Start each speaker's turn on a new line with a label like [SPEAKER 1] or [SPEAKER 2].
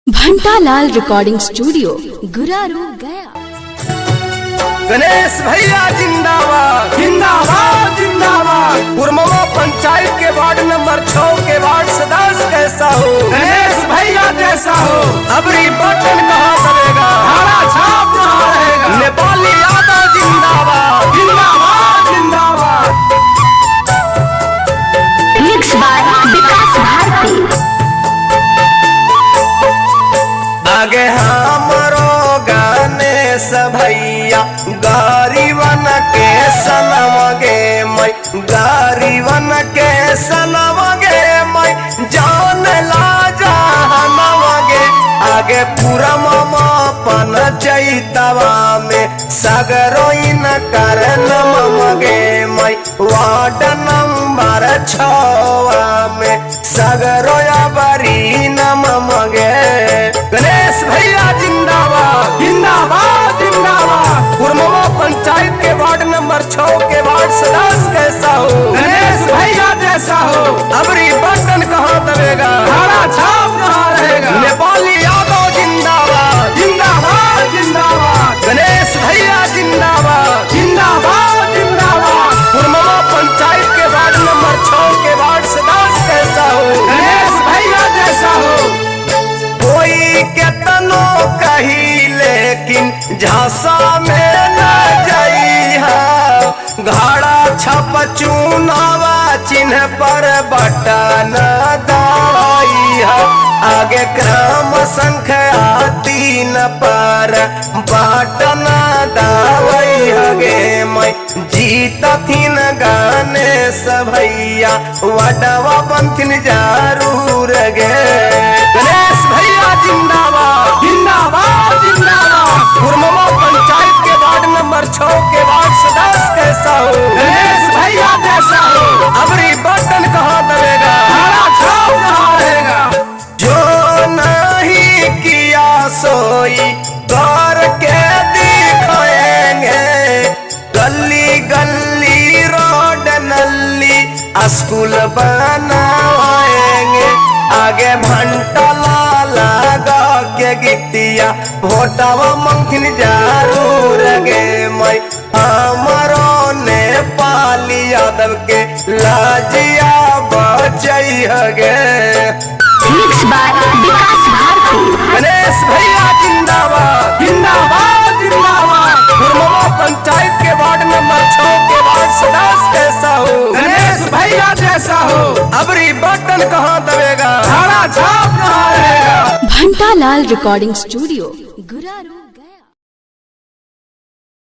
[SPEAKER 1] घंटालाल recording studio Guraru गया।
[SPEAKER 2] गणेश भैया जिंदाबाद जिंदाबाद जिंदाबाद। कुरमवा पंचायत के वार्ड नंबर 6 के वार्ड सदस्य कैसा हो, गणेश भैया जैसा हो। अबरी बटन कहाँ दबेगा, हरा छाप कहाँ रहेगा। नेपाली यादव जिंदाबाद जिंदाबाद जिंदाबाद।
[SPEAKER 1] मिक्स बाय विकास भारती।
[SPEAKER 2] आगे हमरो गणेश भैया गरीबन के सनम गे मैं, गरीबन के सनम गे मैं, जान ला जहनम गे। आगे पूरा मापन चैतवा में सगरोइन कर नम गे मैं, वार्ड नंबर 6 में सगरोया बरी नम गे। गणेश भैया जिंदाबाद जिंदाबाद जिंदाबाद। कुरमवा पंचायत के वार्ड नंबर 6 के वार्ड सदस्य कैसा हो, गणेश भैया जैसा हो। अबरी बटन कहाँ दबेगा, हरा छाप कहाँ रहेगा। नेपाली यादव जिंदाबाद जिंदाबाद जिंदाबाद। गणेश भैया जिंदाबाद जिंदाबाद जिंदाबाद। कुरमवा पंचायत के वार्ड नंबर 6 के वार्ड सदस्य कैसा हो, गणेश भैया जैसा हो। कोई केतनो कही लेकिन झांसा में न जाइहा, घाड़ा छप चुनावा चिन्ह पर बटन दबाइहा। आगे क्रम संख्या 3 पर बटन दबाइहा गे मैं, जीतथिन गणेश भैया वडवा बनथिन जरूर गे। गणेश भैया जिंदाबाद जिंदाबाद जिंदाबाद। कुरमवा पंचायत के वार्ड नंबर 6 के वार्ड सदस्य कैसा हो, गणेश भैया जैसा हो। अबरी बटन कहाँ दबेगा, हरा छाप कहाँ रहेगा। जो नहीं किया सोई कर के दिखाएंगे, गली गली रोड नली स्कूल बनवाएंगे। आगे घंटा लगा के गिट्टिया भोटावा मंगथिन जरूर गे मैं, हमारो नेपाली यादव के लाजिया बचैया गे।
[SPEAKER 1] मिक्स बाय विकास भारती।
[SPEAKER 2] गणेश भैया जिंदाबाद जिंदाबाद जिंदाबाद। कुरमवा पंचायत के वार्ड नंबर 6 के वार्ड सदस्य कैसा हो, गणेश भैया जैसा हो। अबरी बटन कहाँ दबेगा, हरा छाप कहाँ रहेगा।
[SPEAKER 1] घंटालाल रिकॉर्डिंग स्टूडियो गुरारू।